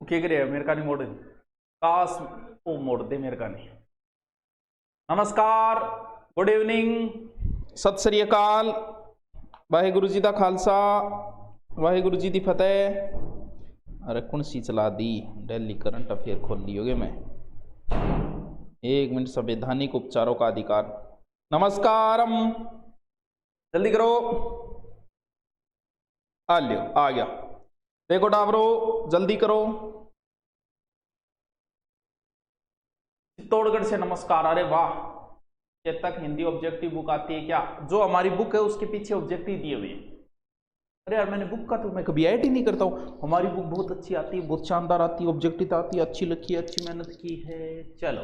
क्या करे मेरे का नहीं मोड़ काश वो मोड़ दे मेरे का नहीं। नमस्कार, गुड इवनिंग, सत श्री अकाल, वाहेगुरु जी का खालसा, वाहेगुरु जी की फतेह। अरे कौन सी चला दी दिल्ली करंट अफेयर खोल लियोगे मैं। 1 मिनट, संवैधानिक उपचारों का अधिकार। नमस्कारम, जल्दी करो। आ लियो, आ गया। देखो टावरो, जल्दी करो। चित्तौड़गढ़ से नमस्कार। अरे वाह, चेतक हिंदी ऑब्जेक्टिव बुक आती है क्या? जो हमारी बुक है उसके पीछे ऑब्जेक्टिव दिए हुए हैं। अरे यार, मैंने बुक का तो मैं कभी ऐड ही नहीं करता हूँ। हमारी बुक बहुत अच्छी आती है, बहुत शानदार आती है, ऑब्जेक्टिव आती है, अच्छी लिखी है, अच्छी मेहनत की है। चलो,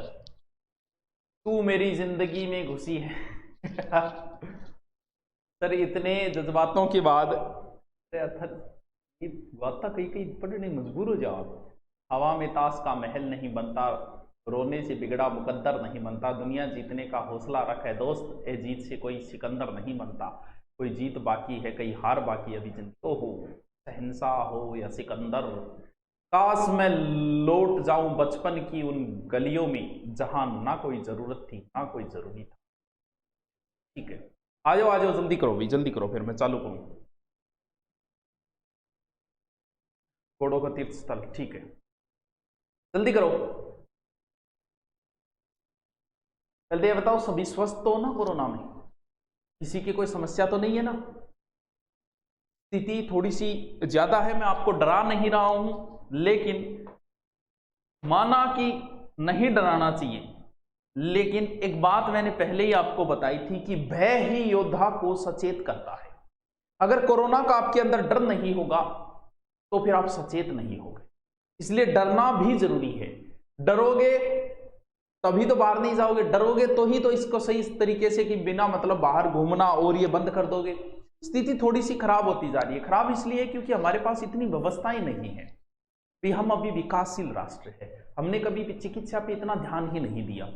तू मेरी जिंदगी में घुसी है। सर, इतने जज्बातों के बाद कहीं कहीं पढ़ने मजबूर हो जाओ। हवा में ताश का महल नहीं बनता, रोने से बिगड़ा मुकद्दर नहीं बनता, दुनिया जीतने का हौसला रख है दोस्त, ए जीत से कोई सिकंदर नहीं बनता, कोई जीत बाकी है कई हार बाकी अभी जिंदगी। ओहो, शहंशाह हो या सिकंदर, काश मैं लौट जाऊं बचपन की उन गलियों में जहां ना कोई जरूरत थी ना कोई जरूरी था। ठीक है, आ जाओ आ जाओ, जल्दी करो भाई, जल्दी करो, फिर मैं चालू करूँ। घोड़ों का तीर्थ स्थल, ठीक है, जल्दी करो। जल्दी ये बताओ, सभी स्वस्थ तो ना कोरोना में? किसी की कोई समस्या तो नहीं है ना? स्थिति थोड़ी सी ज्यादा है, मैं आपको डरा नहीं रहा हूं, लेकिन माना कि नहीं डराना चाहिए, लेकिन एक बात मैंने पहले ही आपको बताई थी कि भय ही योद्धा को सचेत करता है। अगर कोरोना का आपके अंदर डर नहीं होगा तो फिर आप सचेत नहीं होगे, इसलिए डरना भी जरूरी है। डरोगे तभी तो बाहर नहीं जाओगे, डरोगे तो ही तो इसको सही तरीके से कि बिना मतलब बाहर घूमना और ये बंद कर दोगे। स्थिति थोड़ी सी खराब होती जा रही है। खराब इसलिए क्योंकि हमारे पास इतनी व्यवस्थाएं नहीं है भी। हम अभी विकासशील राष्ट्र है, हमने कभी भी चिकित्सा पे इतना ध्यान ही नहीं दिया,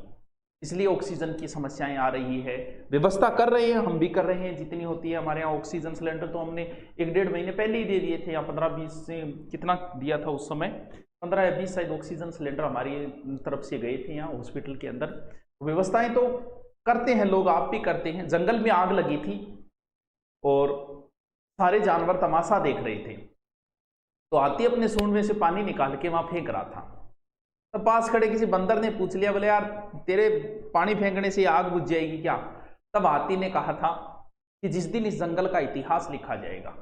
इसलिए ऑक्सीजन की समस्याएं आ रही है। व्यवस्था कर रहे हैं, हम भी कर रहे हैं जितनी होती है हमारे यहाँ। ऑक्सीजन सिलेंडर तो हमने 1-1.5 महीने पहले ही दे दिए थे, या 15-20 से कितना दिया था उस समय, 15 या 20 शायद ऑक्सीजन सिलेंडर हमारी तरफ से गए थे यहाँ हॉस्पिटल के अंदर। व्यवस्थाएं तो करते हैं लोग, आप भी करते हैं। जंगल में आग लगी थी और सारे जानवर तमाशा देख रहे थे, तो हाथी अपने सूंड में से पानी निकाल के वहां फेंक रहा था। तब पास खड़े किसी बंदर ने पूछ लिया, बोले यार तेरे पानी फेंकने से आग बुझ जाएगी क्या? तब हाथी ने कहा था कि जिस दिन इस जंगल का इतिहास लिखा जाएगा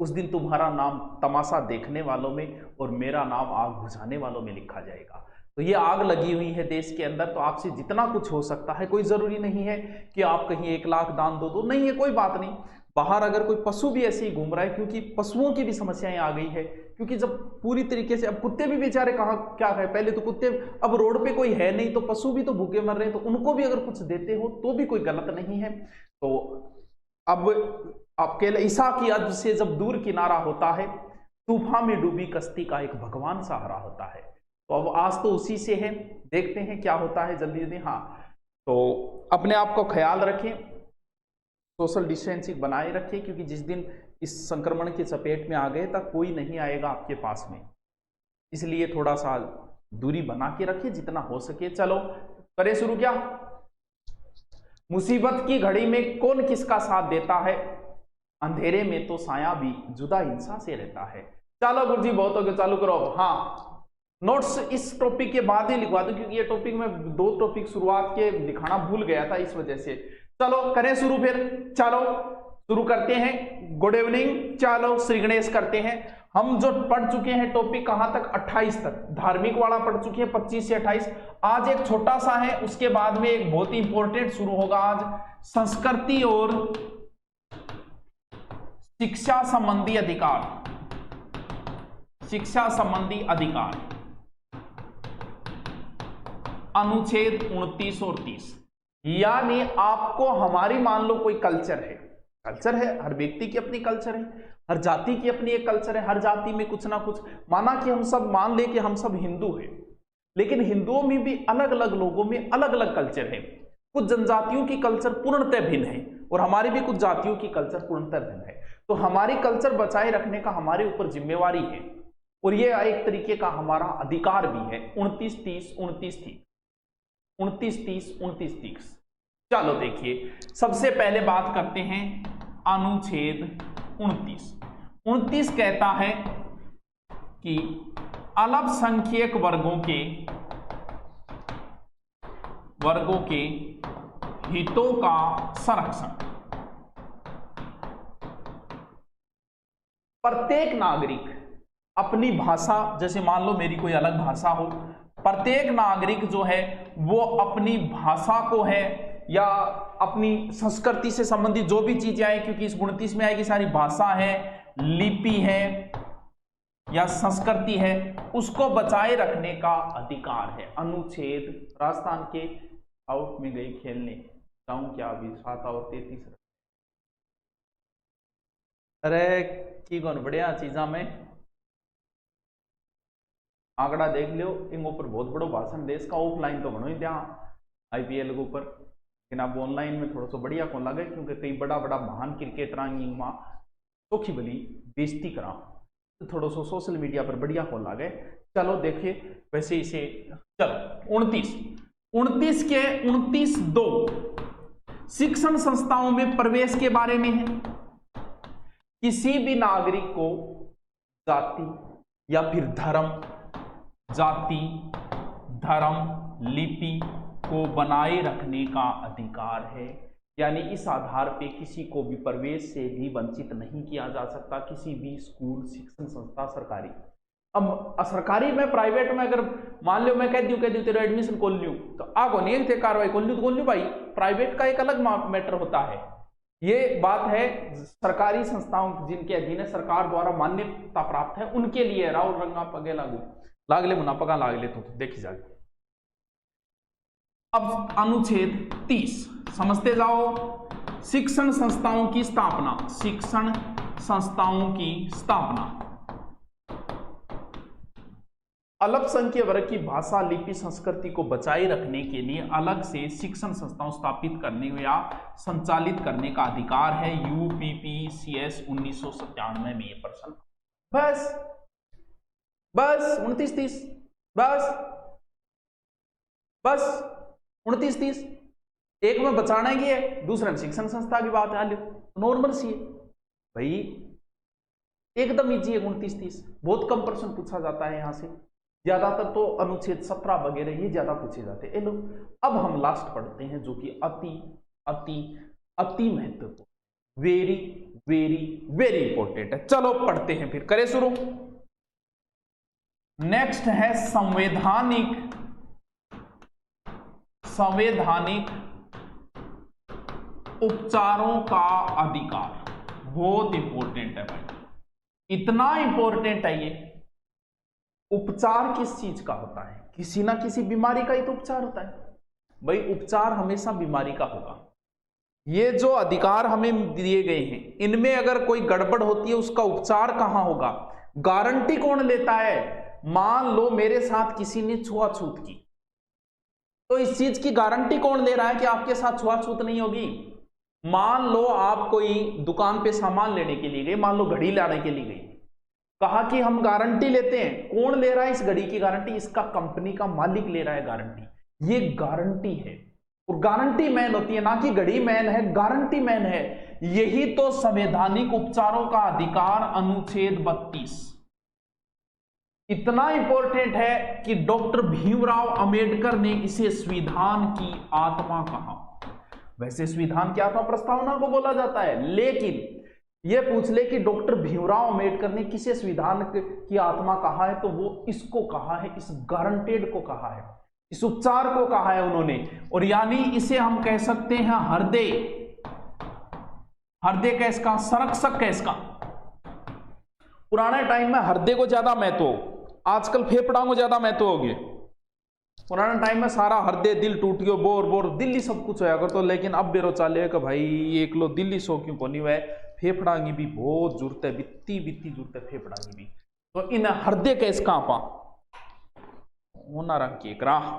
उस दिन तुम्हारा नाम तमाशा देखने वालों में और मेरा नाम आग बुझाने वालों में लिखा जाएगा। तो ये आग लगी हुई है देश के अंदर, तो आपसे जितना कुछ हो सकता है, कोई जरूरी नहीं है कि आप कहीं 1 लाख दान दो, नहीं है, कोई बात नहीं। बाहर अगर कोई पशु भी ऐसे ही घूम रहा है, क्योंकि पशुओं की भी समस्याएं आ गई है, क्योंकि जब पूरी तरीके से अब कुत्ते भी बेचारे कहाँ क्या है, पहले तो कुत्ते, अब रोड पे कोई है नहीं तो पशु भी तो भूखे मर रहे हैं, तो उनको भी अगर कुछ देते हो तो भी कोई गलत नहीं है। तो अब आपके ईसा की अद से जब दूर किनारा होता है, तूफान में डूबी कश्ती का एक भगवान सहारा होता है। तो अब आज तो उसी से है, देखते हैं क्या होता है जल्दी जल्दी। हाँ, तो अपने आप को ख्याल रखें, सोशल डिस्टेंसिंग बनाए रखें, क्योंकि जिस दिन इस संक्रमण की चपेट में आ गए तक कोई नहीं आएगा आपके पास में, इसलिए थोड़ा सा दूरी बना के रखिए जितना हो सके। चलो करें शुरू क्या? मुसीबत की घड़ी में कौन किसका साथ देता है, अंधेरे में तो साया भी जुदा हिंसा से रहता है। चलो गुरुजी बहुत हो गया, चालू करो। हाँ, नोट्स इस टॉपिक के बाद ही लिखवा दूं, क्योंकि ये टॉपिक में 2 टॉपिक शुरुआत के दिखाना भूल गया था, इस वजह से। चलो करें शुरू, फिर चलो शुरू करते हैं। Good evening. चलो श्री गणेश करते हैं। हम जो पढ़ चुके हैं टॉपिक कहां तक? 28 तक धार्मिक वाला पढ़ चुके हैं, 25 से 28। आज एक छोटा सा है, उसके बाद में एक बहुत ही इंपॉर्टेंट शुरू होगा आज, संस्कृति और शिक्षा संबंधी अधिकार। शिक्षा संबंधी अधिकार, अनुच्छेद 29 और 30। यानी आपको हमारी, मान लो कोई कल्चर है, हर व्यक्ति की अपनी कल्चर है, हर जाति की अपनी एक कल्चर है, हर जाति में कुछ ना कुछ, माना कि हम सब मान ले कि हम सब हिंदू हैं, लेकिन हिंदुओं में भी अलग अलग लोगों में अलग अलग कल्चर है। कुछ जनजातियों की कल्चर पूर्णतः भिन्न है और हमारी भी कुछ जातियों की कल्चर पूर्णतः भिन्न है। तो हमारी कल्चर बचाए रखने का हमारे ऊपर जिम्मेवारी है, और ये एक तरीके का हमारा अधिकार भी है। 29, 30, 29, 30, 29, 30, 29, 30। चलो देखिए, सबसे पहले बात करते हैं अनुच्छेद 29। 29 कहता है कि अल्पसंख्यक वर्गों के हितों का संरक्षण। प्रत्येक नागरिक अपनी भाषा, जैसे मान लो मेरी कोई अलग भाषा हो, प्रत्येक नागरिक जो है वो अपनी भाषा को है या अपनी संस्कृति से संबंधित जो भी चीजें आए, क्योंकि इस 29 में आएगी सारी भाषा है, लिपि है या संस्कृति है, उसको बचाए रखने का अधिकार है। अनुच्छेद, राजस्थान के आउट में गई खेलने जाऊं क्या अभी 7 और 33। अरे की कौन बढ़िया चीजा में आंकड़ा देख लियो, इन ऊपर बहुत बड़ो भाषण देश का। ऑफलाइन तो बनो ही त्या IPL के ऊपर, लेकिन अब ऑनलाइन में थोड़ा सा बढ़िया कौन लगे, क्योंकि कई बड़ा बड़ा महान क्रिकेटर चोखी भली बेइज्जती करा, तो थोड़ा सा सोशल मीडिया पर बढ़िया कौन लगे। चलो देखिए, वैसे इसे चलो 29 के 29(2) शिक्षण संस्थाओं में प्रवेश के बारे में है। किसी भी नागरिक को जाति या फिर धर्म, लिपि को बनाए रखने का अधिकार है। यानी इस आधार पे किसी को भी प्रवेश से भी वंचित नहीं किया जा सकता, किसी भी स्कूल, शिक्षण संस्था, सरकारी। अब सरकारी में, प्राइवेट में अगर मान लो मैं कह दूं तेरा एडमिशन खोल लूं, तो आगो नहीं थे कार्रवाई खोल लूं भाई। प्राइवेट का एक अलग मैटर होता है। ये बात है सरकारी संस्थाओं जिनके अधीन है, सरकार द्वारा मान्यता प्राप्त है, उनके लिए राहुल रंगा पगे लागले मुनाफा लागले तो देखी जाए। अब अनुच्छेद 30 समझते जाओ। शिक्षण संस्थाओं की स्थापना, शिक्षण संस्थाओं की स्थापना। अल्पसंख्यक वर्ग की भाषा, लिपि, संस्कृति को बचाए रखने के लिए अलग से शिक्षण संस्थाओं स्थापित करने या संचालित करने का अधिकार है। UPPCS 1997 में ये प्रश्न। बस 29-30, बस 29-30। एक में बचाना की है, दूसरे में शिक्षण संस्था की बात है, नॉर्मल सी है भाई, एकदम इजी है। 29-30 बहुत कम प्रश्न पूछा जाता है यहां से, ज्यादातर तो अनुच्छेद 17 वगैरह ये ज्यादा पूछे जाते हैं। लो अब हम लास्ट पढ़ते हैं, जो कि अति अति अति महत्वपूर्ण, वेरी वेरी वेरी इंपॉर्टेंट है। चलो पढ़ते हैं, फिर करें शुरू। नेक्स्ट है संवैधानिक उपचारों का अधिकार। बहुत इंपॉर्टेंट है भाई, इतना इंपॉर्टेंट है ये। उपचार किस चीज का होता है? किसी ना किसी बीमारी का ही तो उपचार होता है भाई। उपचार हमेशा बीमारी का होगा। ये जो अधिकार हमें दिए गए हैं, इनमें अगर कोई गड़बड़ होती है, उसका उपचार कहां होगा? गारंटी कौन लेता है? मान लो मेरे साथ किसी ने छुआछूत की, तो इस चीज की गारंटी कौन ले रहा है कि आपके साथ छुआछूत नहीं होगी? मान लो आप कोई दुकान पे सामान लेने के लिए गए, मान लो घड़ी लाने के लिए गई, कहा कि हम गारंटी लेते हैं। कौन ले रहा है इस घड़ी की गारंटी? इसका कंपनी का मालिक ले रहा है गारंटी। ये गारंटी है, और गारंटी मैन होती है, ना कि घड़ी मैन है, गारंटी मैन है। यही तो संवैधानिक उपचारों का अधिकार अनुच्छेद 32 इतना इंपॉर्टेंट है कि डॉक्टर भीमराव अंबेडकर ने इसे संविधान की आत्मा कहा। वैसे संविधान की आत्मा प्रस्तावना को बोला जाता है, लेकिन यह पूछ ले कि डॉक्टर भीमराव अंबेडकर ने किसे संविधान की आत्मा कहा है, तो वो इसको कहा है, इस गारंटेड को कहा है, इस उपचार को कहा है उन्होंने। और यानी इसे हम कह सकते हैं हृदय का, इसका संरक्षक का। इसका पुराने टाइम में हृदय को ज्यादा महत्व, आजकल फेफड़ा को ज्यादा महत्व हो गया। पुराने टाइम में सारा हृदय, दिल टूट गयो, बोर दिल्ली सब कुछ होया करतो, लेकिन अब बेरो चाले कि भाई एक लो दिल्ली सो क्यों को नहीं हुआ, फेफड़ा की भी बहुत जरूरत है, बित्ती जरूरत है फेफड़ा की भी। तो इन हृदय का इसका आपा होना रंग की एक राह।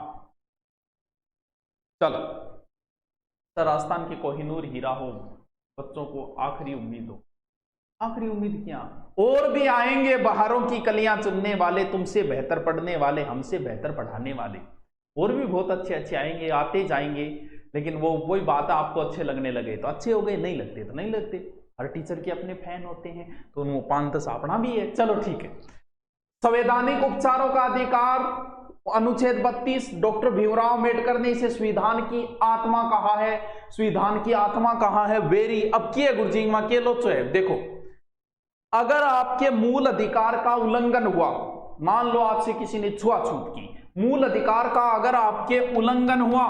चलो, राजस्थान के कोहिनूर हीरा हो, बच्चों को आखिरी उम्मीद हो। आखिरी उम्मीद क्या? और भी आएंगे बहारों की कलियां चुनने वाले, तुमसे बेहतर पढ़ने वाले, हमसे बेहतर पढ़ाने वाले, और भी बहुत अच्छे अच्छे आएंगे, आते जाएंगे। लेकिन वो वही बात है, आपको अच्छे लगने लगे तो अच्छे हो गए, नहीं लगते तो नहीं लगते। हर टीचर के अपने फैन होते हैं, तो उनको 5-10 अपना भी है। चलो ठीक है। संवैधानिक उपचारों का अधिकार, अनुच्छेद 32, डॉक्टर भीमराव अंबेडकर ने इसे संविधान की आत्मा कहा है। संविधान की आत्मा कहा है, वेरी अब किए गुरुजी मां के लोचो है। देखो, अगर आपके मूल अधिकार का उल्लंघन हुआ, मान लो आपसे किसी ने छुआछूत की, मूल अधिकार का अगर आपके उल्लंघन हुआ,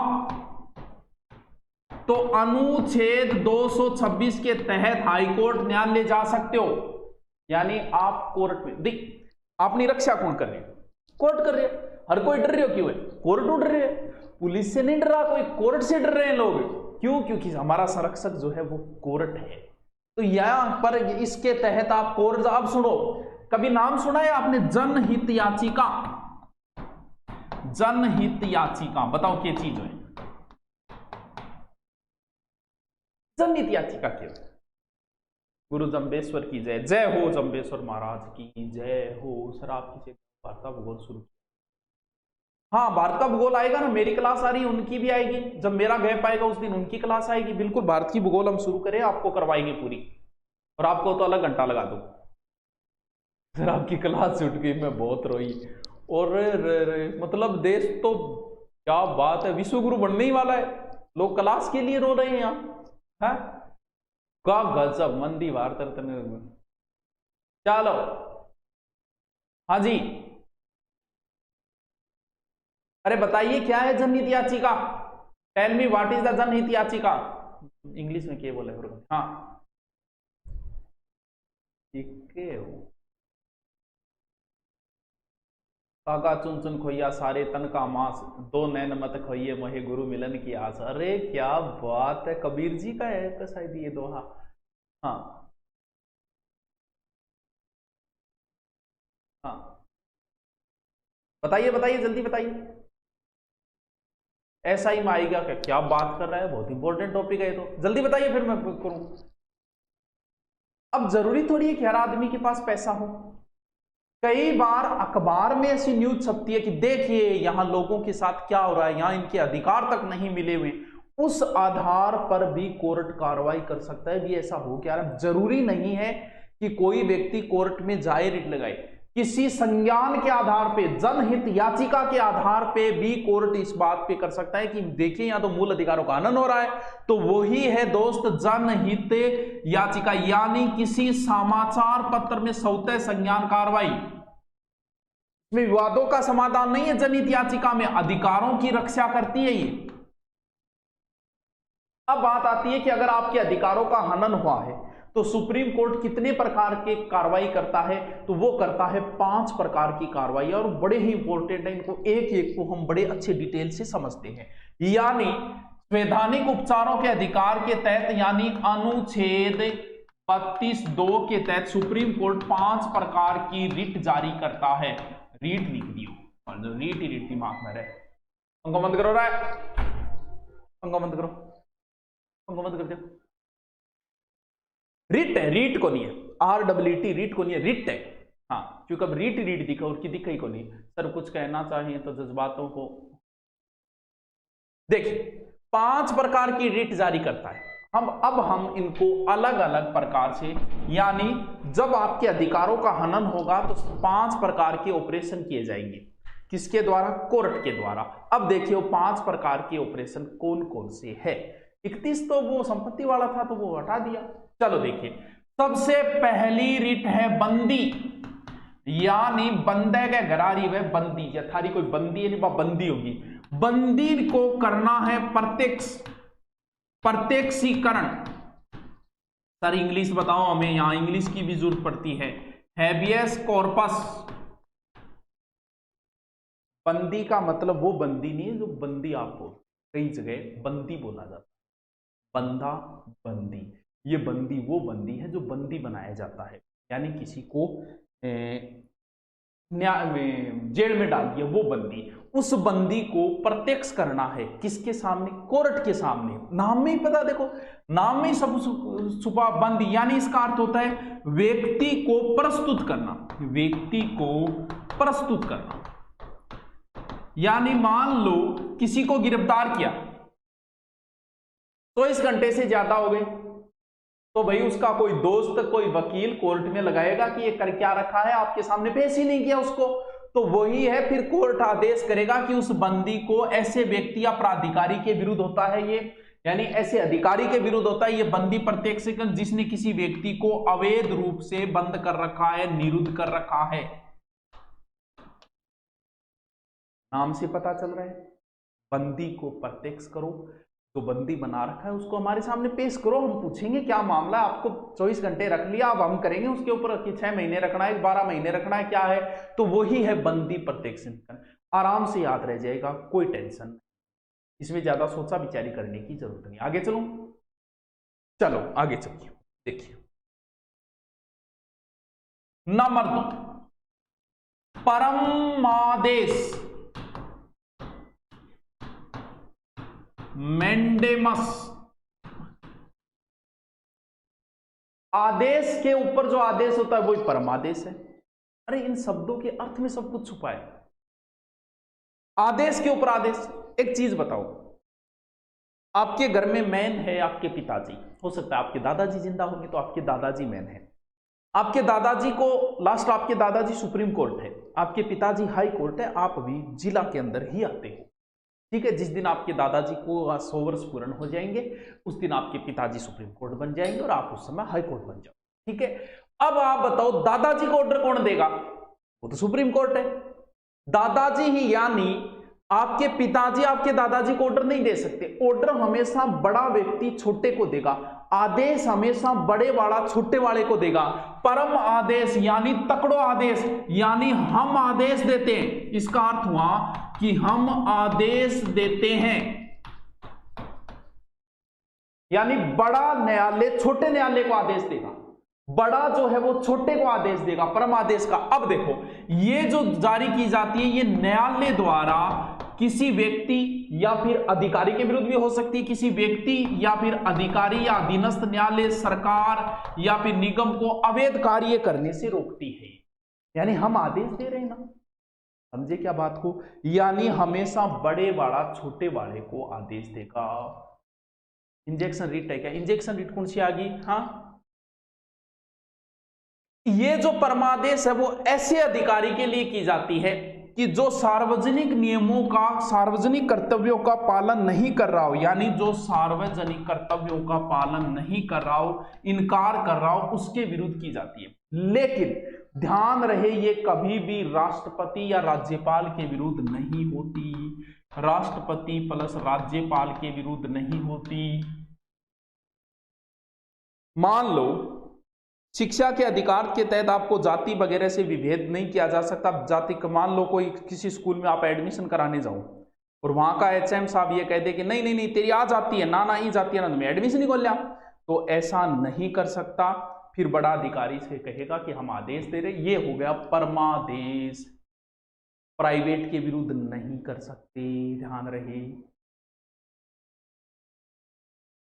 तो अनुच्छेद 226 के तहत हाईकोर्ट न्यायालय जा सकते हो। यानी आप कोर्ट में देख, अपनी रक्षा कौन कर रहे हो? कोर्ट कर रहे हो। हर कोई डर रहे हो, क्यों है? कोर्ट उड़ रहे है। पुलिस से नहीं डर रहा कोई, कोर्ट से डर रहे हैं लोग। क्यों? क्योंकि हमारा संरक्षक जो है वो कोर्ट है। तो यहां पर इसके तहत आप कोर्ट, अब सुनो, कभी नाम सुना है आपने जनहित याचिका? जनहित याचिका बताओ क्या चीज है? जनहित याचिका क्या? गुरु जंबेश्वर की जय। जय हो जंबेश्वर महाराज की जय हो। सर आपकी भारत का भूगोल शुरू। हाँ, भारत का भूगोल आएगा ना, मेरी क्लास आ रही है, उनकी भी आएगी। जब मेरा गैप आएगा उस दिन उनकी क्लास आएगी। बिल्कुल, भारत की भूगोल हम शुरू करें, आपको करवाएंगे पूरी। और आपको तो अलग घंटा लगा दो। सर आपकी क्लास छूट गई, मैं बहुत रोई। और मतलब देश तो क्या बात है, विश्व गुरु बनने ही वाला है, लोग क्लास के लिए रो रहे हैं यहाँ। है क्या गजब, मंदी भारत रत्न। चलो, हाँ जी, अरे बताइए क्या है जनहित याचिका? Tell me what is the janhit yachika? English में क्या बोले? हाँ ठीक है। कागा चुन चुन खोइया सारे तन का मांस, दो नैन मत खोइए मोहे गुरु मिलन की आस। अरे क्या बात है, कबीर जी का है तो शायद ये दोहा। हाँ हाँ, बताइए बताइए जल्दी बताइए। ऐसा ही में आएगा क्या? क्या बात कर रहा है, बहुत इंपॉर्टेंट टॉपिक है तो जल्दी बताइए फिर मैं करूं। अब जरूरी थोड़ी है कि हर आदमी के पास पैसा हो। कई बार अखबार में ऐसी न्यूज छपती है कि देखिए यहां लोगों के साथ क्या हो रहा है, यहां इनके अधिकार तक नहीं मिले हुए। उस आधार पर भी कोर्ट कार्रवाई कर सकता है। भी ऐसा हो क्या? जरूरी नहीं है कि कोई व्यक्ति कोर्ट में जाए, रिट लगाए। किसी संज्ञान के आधार पे, जनहित याचिका के आधार पे भी कोर्ट इस बात पे कर सकता है कि देखिए यहां तो मूल अधिकारों का हनन हो रहा है। तो वही है दोस्त जनहित याचिका, यानी किसी समाचार पत्र में स्वतः संज्ञान कार्रवाई। इसमें विवादों का समाधान नहीं है, जनहित याचिका में अधिकारों की रक्षा करती है ये। अब बात आती है कि अगर आपके अधिकारों का हनन हुआ है तो सुप्रीम कोर्ट कितने प्रकार के कार्रवाई करता है? तो वो करता है 5 प्रकार की कार्रवाई, और बड़े ही इंपॉर्टेंट है, इनको एक एक को हम बड़े अच्छे डिटेल से समझते हैं। यानी संवैधानिक उपचारों के अधिकार के तहत, यानी अनुच्छेद 32(2) के तहत सुप्रीम कोर्ट 5 प्रकार की रिट जारी करता है। रीट लिख दियो, और रीट ही रीट दिमाग में रहे। पंखा बंद करो, रहा है पंखा बंद करो, पंखा बंद कर दो। रिट है, रीट को नहीं है, RWT रीट को नहीं है, रिट है। हाँ, क्योंकि अब रीट रीट दिखा, उसकी दिखा ही को नहीं। सर कुछ कहना चाहिए तो जज्बातों को देखिए, 5 प्रकार की रिट जारी करता है। अब हम इनको अलग अलग प्रकार से, यानी जब आपके अधिकारों का हनन होगा तो 5 प्रकार के ऑपरेशन किए जाएंगे। किसके द्वारा? कोर्ट के द्वारा। अब देखिए वो 5 प्रकार के ऑपरेशन कौन कौन से है। 31 तो वो संपत्ति वाला था तो वो हटा दिया। चलो देखिए, सबसे पहली रिट है बंदी, यानी बंदे के घरारी वे बंदी, या थारी कोई बंदी है नहीं, बंदी होगी। बंदी को करना है प्रत्यक्षीकरण। सर इंग्लिश बताओ हमें, यहां इंग्लिश की भी जरूरत पड़ती है। Habeas corpus. बंदी का मतलब वो बंदी नहीं है जो बंदी आप बोल, कई जगह बंदी बोला जाता है, बंदा बंदी। ये बंदी वो बंदी है जो बंदी बनाया जाता है, यानी किसी को जेल में डाल दिया, वो बंदी, उस बंदी को प्रत्यक्ष करना है किसके सामने? कोर्ट के सामने। नाम में ही पता, देखो नाम में ही सब छुपा, बंदी, यानी इसका अर्थ होता है व्यक्ति को प्रस्तुत करना, व्यक्ति को प्रस्तुत करना। यानी मान लो किसी को गिरफ्तार किया, 24 घंटे से ज्यादा हो गए, तो भाई उसका कोई दोस्त, कोई वकील कोर्ट में लगाएगा कि ये कर क्या रखा है, आपके सामने पेश ही नहीं किया उसको, तो वही है, फिर कोर्ट आदेश करेगा कि उस बंदी को, ऐसे व्यक्ति या प्राधिकारी के विरुद्ध होता है ये, यानी ऐसे अधिकारी के विरुद्ध होता है ये बंदी प्रत्यक्ष, जिसने किसी व्यक्ति को अवैध रूप से बंद कर रखा है, निरुद्ध कर रखा है। नाम से पता चल रहा है, बंदी को प्रत्यक्ष करो, तो बंदी बना रखा है उसको हमारे सामने पेश करो, हम पूछेंगे क्या मामला है, आपको 24 घंटे रख लिया, अब हम करेंगे उसके ऊपर कि 6 महीने रखना है, 12 महीने रखना है, क्या है, तो वही है बंदी प्रत्यक्ष। आराम से याद रह जाएगा, कोई टेंशन नहीं, इसमें ज्यादा सोचा विचारी करने की जरूरत नहीं। आगे चलो, चलो आगे चलिए, देखिए नंबर 2, परमादेश, मैंडेमस। आदेश के ऊपर जो आदेश होता है वही परमादेश है। अरे इन शब्दों के अर्थ में सब कुछ छुपा है। आदेश के ऊपर आदेश। एक चीज बताओ, आपके घर में मैन है आपके पिताजी, हो सकता है आपके दादाजी जिंदा होंगे तो आपके दादाजी मैन है, आपके दादाजी को लास्ट, आपके दादाजी सुप्रीम कोर्ट है, आपके पिताजी हाई कोर्ट है, आप भी जिला के अंदर ही आते हो, ठीक है। जिस दिन आपके दादाजी को 100 वर्ष पूर्ण हो जाएंगे उस दिन आपके पिताजी सुप्रीम कोर्ट बन जाएंगे और आप उस समय हाई कोर्ट बन जाओ, ठीक है। अब आप बताओ दादाजी को ऑर्डर कौन देगा? वो तो सुप्रीम कोर्ट है, दादाजी ही, यानी आपके पिताजी आपके दादाजी को ऑर्डर नहीं दे सकते। ऑर्डर हमेशा बड़ा व्यक्ति छोटे को देगा, आदेश हमेशा बड़े वाला छोटे वाले को देगा। परम आदेश यानी तकड़ो आदेश, यानी हम आदेश देते हैं, इसका अर्थ हुआ कि हम आदेश देते हैं, यानी बड़ा न्यायालय छोटे न्यायालय को आदेश देगा, बड़ा जो है वो छोटे को आदेश देगा, परम आदेश का। अब देखो ये जो जारी की जाती है ये न्यायालय द्वारा किसी व्यक्ति या फिर अधिकारी के विरुद्ध भी हो सकती है, किसी व्यक्ति या फिर अधिकारी या अधीनस्थ न्यायालय, सरकार या फिर निगम को अवैध कार्य करने से रोकती है। यानी हम आदेश दे रहे हैं ना, समझे क्या बात को? यानी हमेशा बड़े वाला छोटे वाले को आदेश देगा। इंजेक्शन रीट है क्या? इंजेक्शन रीट कौन सी आ गई? हाँ, ये जो परमादेश है वो ऐसे अधिकारी के लिए की जाती है कि जो सार्वजनिक नियमों का, सार्वजनिक कर्तव्यों का पालन नहीं कर रहा हो, यानी जो सार्वजनिक कर्तव्यों का पालन नहीं कर रहा हो, इनकार कर रहा हो, उसके विरुद्ध की जाती है। लेकिन ध्यान रहे ये कभी भी राष्ट्रपति या राज्यपाल के विरुद्ध नहीं होती, राष्ट्रपति प्लस राज्यपाल के विरुद्ध नहीं होती। मान लो शिक्षा के अधिकार के तहत आपको जाति वगैरह से विभेद नहीं किया जा सकता। जाति का मान लो कोई किसी स्कूल में आप एडमिशन कराने जाओ और वहां का एचएम साहब ये कह दे कि नहीं नहीं नहीं तेरी आ जाती है, ना ना ही जाती है ना, तुम्हें एडमिशन ही खोल लिया, तो ऐसा नहीं कर सकता। फिर बड़ा अधिकारी से कहेगा कि हम आदेश दे रहे, ये हो गया परमादेश। प्राइवेट के विरुद्ध नहीं कर सकते, ध्यान रहे।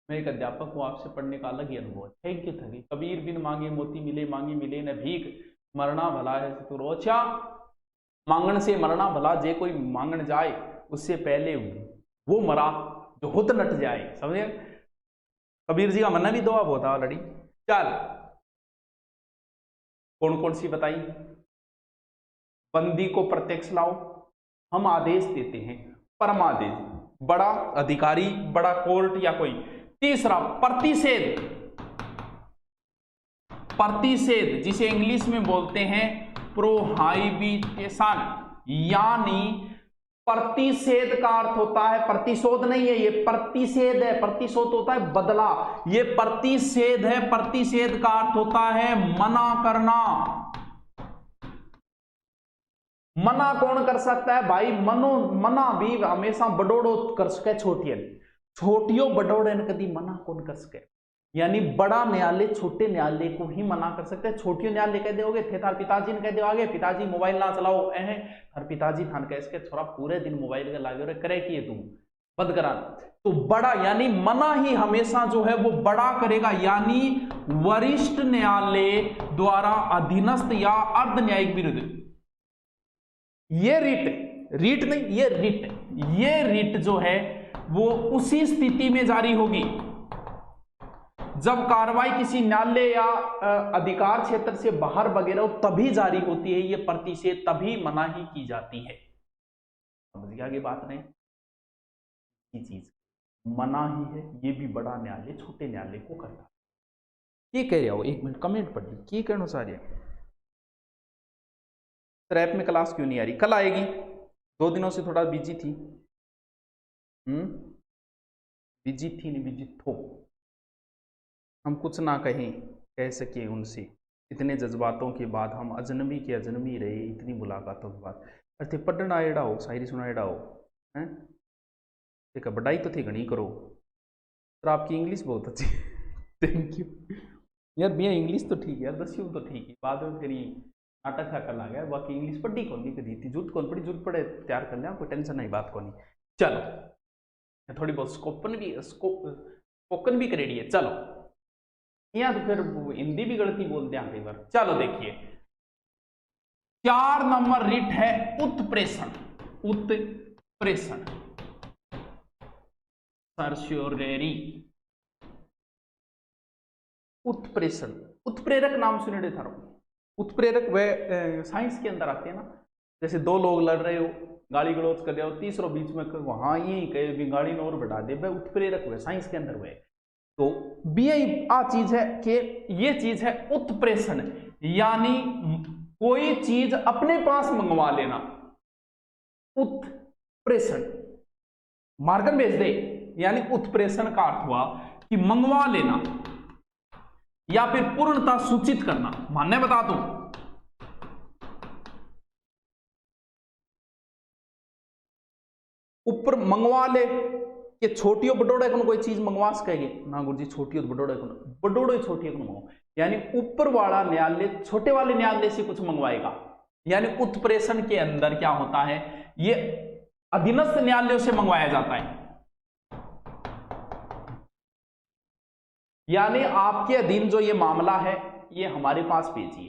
मैं एक अध्यापक हूँ, आपसे पढ़ने का अलग ही अनुभव है। Thank you thank you. Kabir बिन मांगे मोती मिले, मांगे मिले न भीख, मरना भला है तो रोचा, मांगण से मरना भला, जे कोई मांगण जाए उससे पहले वो मरा जो हुत नट जाए। समझे? कबीर जी का मना भी दुआ बहुत ऑलरेडी। चल कौन कौन सी बताई? बंदी को प्रत्यक्ष लाओ, हम आदेश देते हैं, परमादेश, बड़ा अधिकारी, बड़ा कोर्ट या कोई। तीसरा प्रतिषेध, प्रतिषेध जिसे इंग्लिश में बोलते हैं प्रोहाइबिटेशन, यानी प्रतिषेध का अर्थ होता है, प्रतिशोध नहीं है ये, प्रतिषेध है। प्रतिशोध होता है बदला, ये प्रतिषेध है। प्रतिषेध का अर्थ होता है मना करना। मना कौन कर सकता है भाई? मना भी हमेशा बडोड़ो कर सके, छोटियन छोटियो बडोड़े कदी मना कौन कर सके? यानी बड़ा न्यायालय छोटे न्यायालय को ही मना कर सकते हैं। छोटे न्यायालय कह दोगे थे थार पिताजी ने कह दो आगे पिताजी मोबाइल ना चलाओ थार पिताजी थान कह इसके थोड़ा पूरे दिन मोबाइल के लागे और करे किए तुम बंद करा। तो बड़ा यानी मना ही हमेशा जो है वो बड़ा करेगा, यानी वरिष्ठ न्यायालय द्वारा अधीनस्थ या अर्ध न्यायिक विरुद्ध ये रिट नहीं ये रिट जो है वो उसी स्थिति में जारी होगी जब कार्रवाई किसी न्यायालय या अधिकार क्षेत्र से बाहर वगैरह तभी जारी होती है। ये प्रतिषेध तभी मना ही की जाती है। समझ गया ये बात नहीं, ये चीज मना ही है, ये भी बड़ा न्यायालय छोटे न्यायालय को करता है। ये कह रहा हो, एक मिनट कमेंट पढ़ ली, ये कहना सारे ट्रैप में क्लास क्यों नहीं आ रही? कल आएगी, 2 दिनों से थोड़ा बिजी थी। बिजी थी नहीं बिजी थो, हम कुछ ना कह सके उनसे, इतने जज्बातों के बाद हम अजनबी के अजनबी रहे, इतनी मुलाकातों के बाद। अरे पढ़ना एड़ा हो, शायरी सुना एड़ा हो, हैं ठीक है, बढ़ाई तो थी घनी करो। सर आपकी इंग्लिश बहुत अच्छी थैंक यू यार। भैया इंग्लिश तो ठीक है यार, 10वीं तो ठीक है, बाद में फिर नाटक था कर गया, बाकी इंग्लिश पढ़ी कौन नहीं करी थी, जरूरत कौन पड़ी, जरूरत पड़े तैयार कर लिया, कोई टेंशन नहीं, बात कौन नहीं। चलो थोड़ी बहुत स्पोकन भी करेडी है। चलो या तो फिर हिंदी भी गलती बोलते हैं कई बार। चलो देखिए 4 नंबर रिट है उत्प्रेषण। उत्प्रेषण सर्श्योरेरी उत्प्रेषण, उत्प्रेरक नाम सुने था। उत्प्रेरक वह साइंस के अंदर आते हैं ना, जैसे 2 लोग लड़ रहे हो, गाली गलौज कर रहे हो, तीसरा बीच में हाँ ये कहे भी गाली ने और बढ़ा दे, वह उत्प्रेरक हुए साइंस के अंदर हुए। तो बी आ चीज है कि ये चीज है उत्प्रेषण, यानी कोई चीज अपने पास मंगवा लेना। उत्प्रेषण मार्गन भेज दे, यानी उत्प्रेषण का अर्थ हुआ कि मंगवा लेना या फिर पूर्णता सूचित करना। मानने बता दूं, ऊपर मंगवा ले कि छोटियों बडोड़े को कोई चीज मंगवा सकेगी ना गुरु जी, छोटियों बडोड़े को बडोड़े छोटियों को मंगवाओ, यानी ऊपर वाला न्यायालय छोटे वाले न्यायालय से कुछ मंगवाएगा। यानी उत्प्रेषण के अंदर क्या होता है, ये अधीनस्थ न्यायालयों से मंगवाया जाता है। यानी आपके अधीन जो ये मामला है ये हमारे पास भेजिए।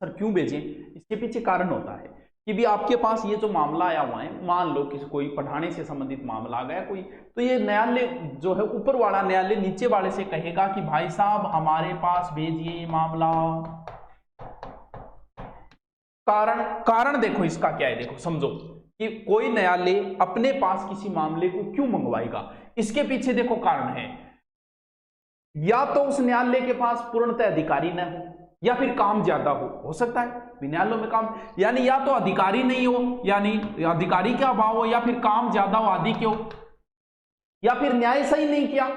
सर क्यों भेजिए? इसके पीछे कारण होता है कि भी आपके पास ये जो मामला आया हुआ है, मान लो कि कोई पढ़ाने से संबंधित मामला आ गया कोई, तो ये न्यायालय जो है ऊपर वाला न्यायालय नीचे वाले से कहेगा कि भाई साहब हमारे पास भेजिए मामला। कारण देखो इसका क्या है, देखो समझो कि कोई न्यायालय अपने पास किसी मामले को क्यों मंगवाएगा, इसके पीछे देखो कारण है। या तो उस न्यायालय के पास पूर्णतः अधिकारी न हो, या फिर काम ज्यादा हो सकता है न्यायालयों में काम, यानी या तो अधिकारी नहीं हो, यानी अधिकारी का अभाव हो, या फिर काम ज्यादा हो आदि के हो, या फिर न्याय सही नहीं किया।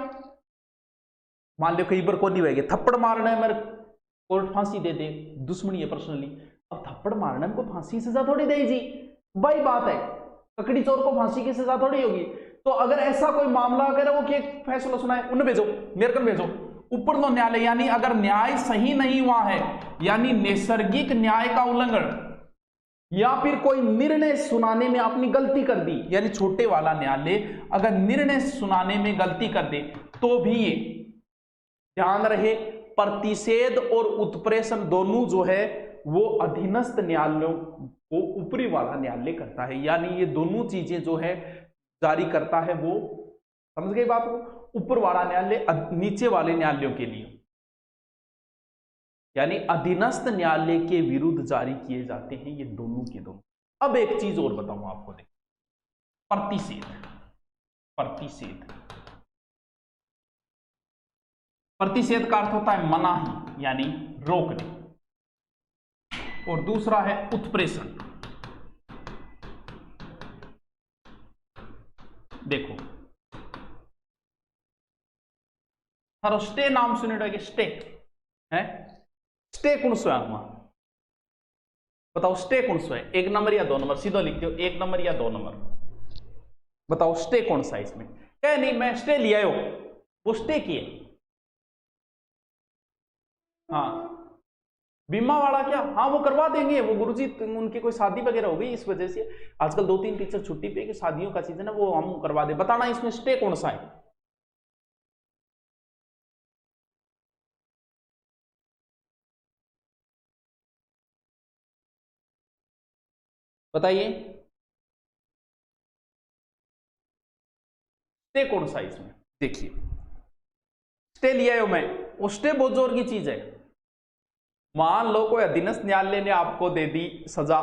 मान लो कई बार को नहीं होगी, थप्पड़ मारना है मेरे कोर्ट फांसी दे दे, दुश्मनी है पर्सनली, अब थप्पड़ मारना है हमको फांसी की सजा थोड़ी दे जी, भाई बात है, ककड़ी चोर को फांसी की सजा थोड़ी होगी। तो अगर ऐसा कोई मामला अगर वो कि फैसला सुनाए, उन्हें भेजो, मेरे को भेजो ऊपर दो न्यायालय, यानी अगर न्याय सही नहीं हुआ है, यानी नैसर्गिक न्याय का उल्लंघन, या फिर कोई निर्णय सुनाने में आपने गलती कर दी, यानी छोटे वाला न्यायालय अगर निर्णय सुनाने में गलती कर दे, तो भी ये ध्यान रहे प्रतिषेध और उत्प्रेषण दोनों जो है वो अधीनस्थ न्यायालयों को ऊपरी वाला न्यायालय करता है। यानी ये दोनों चीजें जो है जारी करता है वो, समझ गए बात को, ऊपर वाला न्यायालय नीचे वाले न्यायालयों के लिए, यानी अधीनस्थ न्यायालय के विरुद्ध जारी किए जाते हैं ये दोनों के दोनों। अब एक चीज और बताऊं आपको, देखो प्रतिषेध, प्रतिषेध प्रतिषेध का अर्थ होता है मनाही यानी रोकने, और दूसरा है उत्प्रेषण। देखो सर स्टे नाम सुने रहोगे, स्टे है, स्टे कौन सा है, बताओ स्टे कौन सा है, 1 नंबर या 2 नंबर, सीधा लिख दो 1 नंबर या 2 नंबर, बताओ स्टे कौन सा है इसमें। क्या नहीं मैं स्टे लिया हो, वो स्टे किए, हाँ बीमा वाला क्या, हाँ वो करवा देंगे वो गुरुजी, उनकी कोई शादी वगैरह हो गई इस वजह से आजकल 2-3 टीचर छुट्टी पे कि शादियों का सीजन है, वो हम करवा दे। बताना इसमें स्टे कौन सा है? बताइए स्टे कौन सा है इसमें? देखिए स्टे लिया हो मैं, वो स्टे बहुत जोर की चीज है। मान लो कोई अधीनस्थ न्यायालय ने आपको दे दी सजा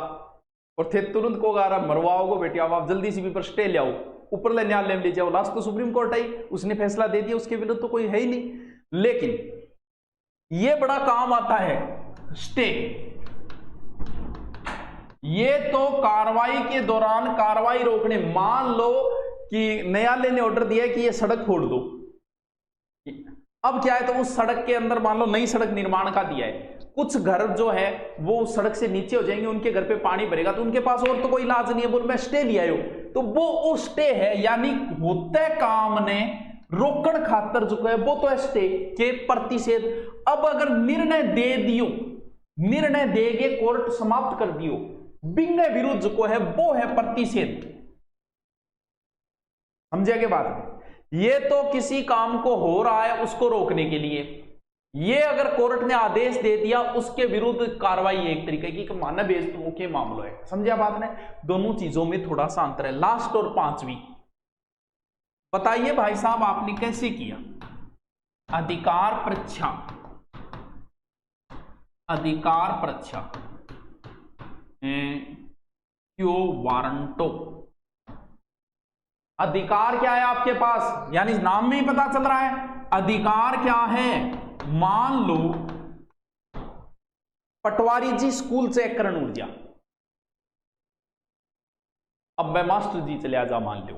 और थे तुरंत को गारा मरवाओगे बेटे, अब आप जल्दी से भी पर स्टे ले आओ, ऊपर ले न्यायालय में ले जाओ, लास्ट तो सुप्रीम कोर्ट आई, उसने फैसला दे दिया, उसके विरुद्ध तो कोई है ही नहीं। लेकिन ये बड़ा काम आता है स्टे। ये तो कार्रवाई के दौरान कार्रवाई रोकने, मान लो कि न्यायालय ने ऑर्डर दिया कि ये सड़क फोड़ दो, अब क्या है तो उस सड़क के अंदर मान लो नई सड़क निर्माण का दिया है, कुछ घर जो है वो उस सड़क से नीचे हो जाएंगे, उनके घर पे पानी भरेगा, तो उनके पास और तो कोई इलाज नहीं है, बोल मैं स्टे लिया हूं, तो वो स्टे है, यानी होते काम ने रोकण खातर जो है वो तो स्टे के प्रतिषेध। अब अगर निर्णय दे दियो, निर्णय देगे कोर्ट समाप्त कर दियो, बिंगे विरुद्ध जो है वो है प्रतिषेध। समझे के बात? ये तो किसी काम को हो रहा है उसको रोकने के लिए, ये अगर कोर्ट ने आदेश दे दिया उसके विरुद्ध कार्रवाई एक तरीके की मानव भेदभाव के मामलों है। समझिए बात ने, दोनों चीजों में थोड़ा सा अंतर है। लास्ट और 5वीं बताइए भाई साहब आपने कैसे किया? अधिकार परीक्षा, अधिकार परीक्षा क्यों वारंटो, अधिकार क्या है आपके पास, यानी नाम में ही पता चल रहा है अधिकार क्या है। मान लो पटवारी जी स्कूल चेक करन उड़ गया, अब मैं मास्टर जी चले आ जा मान लो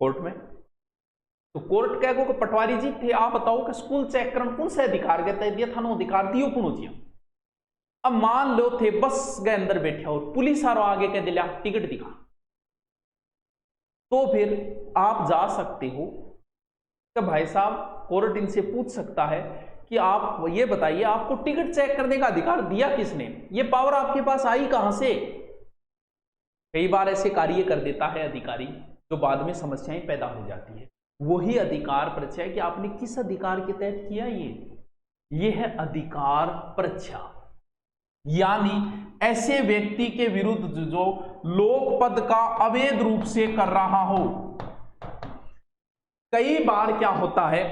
कोर्ट में, तो कोर्ट कह को पटवारी जी थे आप बताओ कि स्कूल चेक करन कौन से अधिकार के तहत दिया था, अधिकार दियो कौन दिया। अब मान लो थे बस के अंदर बैठे और पुलिस आरो आगे कह दिया टिकट दिखा, तो फिर आप जा सकते हो कि भाई साहब कोर्ट इनसे पूछ सकता है कि आप ये बताइए आपको टिकट चेक करने का अधिकार दिया किसने, ये पावर आपके पास आई कहां से। कई बार ऐसे कार्य कर देता है अधिकारी जो बाद में समस्याएं पैदा हो जाती है, वही अधिकार परीक्षा है कि आपने किस अधिकार के तहत किया, ये है अधिकार परीक्षा। यानी ऐसे व्यक्ति के विरुद्ध जो लोक पद का अवैध रूप से कर रहा हो। कई बार क्या होता है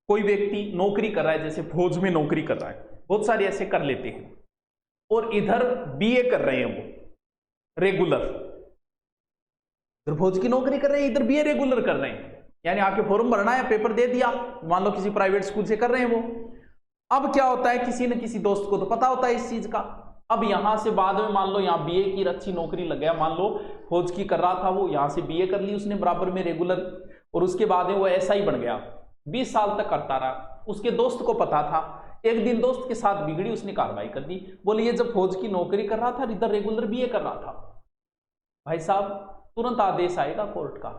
कोई व्यक्ति नौकरी कर रहा है, जैसे फौज में नौकरी कर रहा है, बहुत सारे ऐसे कर लेते हैं, और इधर बीए कर रहे हैं वो रेगुलर, इधर फौज की नौकरी कर रहे हैं, इधर बीए रेगुलर कर रहे हैं, यानी आके फॉर्म भरना है, पेपर दे दिया, मान लो किसी प्राइवेट स्कूल से कर रहे हैं वो। अब क्या होता है किसी न किसी दोस्त को तो पता होता है इस चीज का, अब यहां से बाद में मान लो यहाँ बीए की अच्छी नौकरी लग गया, मान लो फौज की कर रहा था वो, यहां से बीए कर ली उसने बराबर में रेगुलर, और उसके बाद में वो ऐसा ही बन गया, 20 साल तक करता रहा। उसके दोस्त को पता था, एक दिन दोस्त के साथ बिगड़ी, उसने कार्रवाई कर दी, बोले ये जब फौज की नौकरी कर रहा था इधर रेगुलर बीए कर रहा था। भाई साहब तुरंत आदेश आएगा कोर्ट का,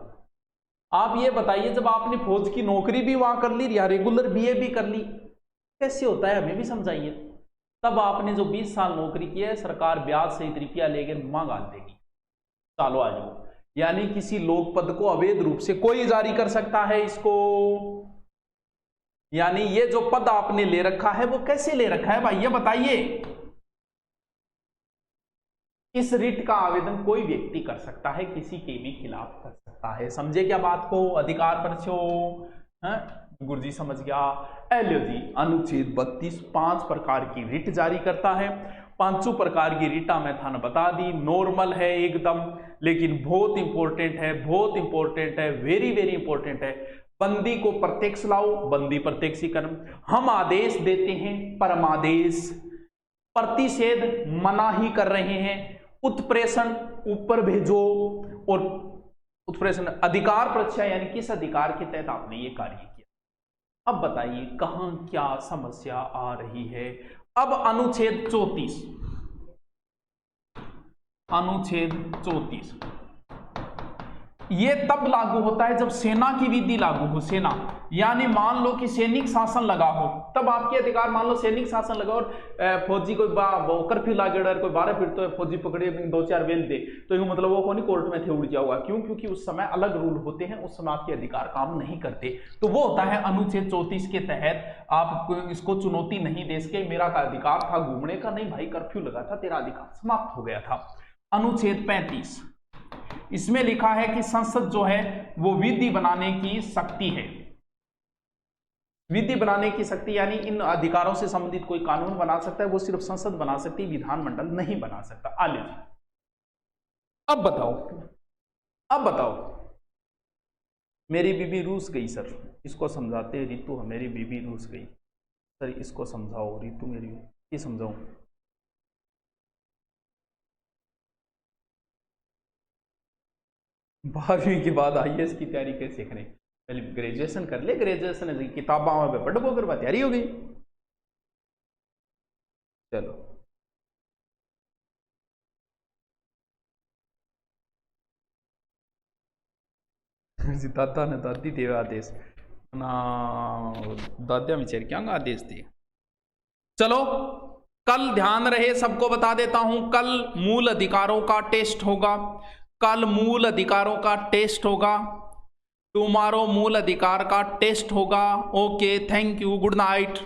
आप ये बताइए जब आपने फौज की नौकरी भी वहां कर ली या रेगुलर बीए भी कर ली, कैसे होता है हमें भी समझाइए। तब आपने जो 20 साल नौकरी की है सरकार ब्याज सहित रुपया लेकर मांग आ देगी, चालो आ जाओ। यानी किसी लोक पद को अवैध रूप से कोई जारी कर सकता है इसको, यानी ये जो पद आपने ले रखा है वो कैसे ले रखा है भाई ये बताइए। इस रिट का आवेदन कोई व्यक्ति कर सकता है, किसी के भी खिलाफ कर सकता है। समझे क्या बात को? अधिकार पर गुरुजी समझ गया। एलओ जी अनुच्छेद 32 5 प्रकार की रिट जारी करता है। 5 प्रकार की रिटा मैं थाने बता दी, नॉर्मल है एकदम, लेकिन बहुत इंपॉर्टेंट है, बहुत इंपॉर्टेंट है, वेरी वेरी इंपॉर्टेंट है। बंदी को प्रत्यक्ष लाओ, बंदी प्रत्यक्षीकरण, हम आदेश देते हैं परमादेश, प्रतिषेध मना ही कर रहे हैं, उत्प्रेषण ऊपर भेजो, और उत्प्रेषण अधिकार परीक्षा यानी किस अधिकार के तहत आपने ये कार्य किया। अब बताइए कहां क्या समस्या आ रही है। अब अनुच्छेद 34, अनुच्छेद 34 ये तब लागू होता है जब सेना की विधि लागू हो। सेना यानी मान लो कि सैनिक शासन लगा हो, तब आपके अधिकार, मान लो सैनिक शासन लगा और फौजी कोई कर्फ्यू लागे डर कोई 12 फिर तो फौजी पकड़े 2-4 बेल दे, तो ये मतलब वो कोई कोर्ट में थे उड़ जाओगा। क्यों? क्योंकि उस समय अलग रूल होते हैं, उस समय आपके अधिकार काम नहीं करते। तो वो होता है अनुच्छेद 34 के तहत आप इसको चुनौती नहीं दे सके, मेरा का अधिकार था घूमने का, नहीं भाई कर्फ्यू लगा था, तेरा अधिकार समाप्त हो गया था। अनुच्छेद 35 इसमें लिखा है कि संसद जो है वो विधि बनाने की शक्ति है। विधि बनाने की शक्ति यानी इन अधिकारों से संबंधित कोई कानून बना सकता है, वो सिर्फ संसद बना सकती है, विधानमंडल नहीं बना सकता। आले अब बताओ मेरी बीबी रूस गई सर, इसको समझाते रितु, मेरी बीबी रूस गई सर, इसको समझाओ रितु, मेरी ये समझाऊं। बारहवीं के बाद आईएएस की तैयारी कैसे करें? पहले ग्रेजुएशन कर ले, ग्रेजुएशन किताबा में पढ़ो कर तैयारी हो गई। चलो दादा ने दादी देव आदेश ना, दादा विचार क्या आदेश दिए। चलो कल ध्यान रहे, सबको बता देता हूं, कल मूल अधिकारों का टेस्ट होगा, कल मूल अधिकारों का टेस्ट होगा, टुमारो मूल अधिकार का टेस्ट होगा। Okay, thank you, good night.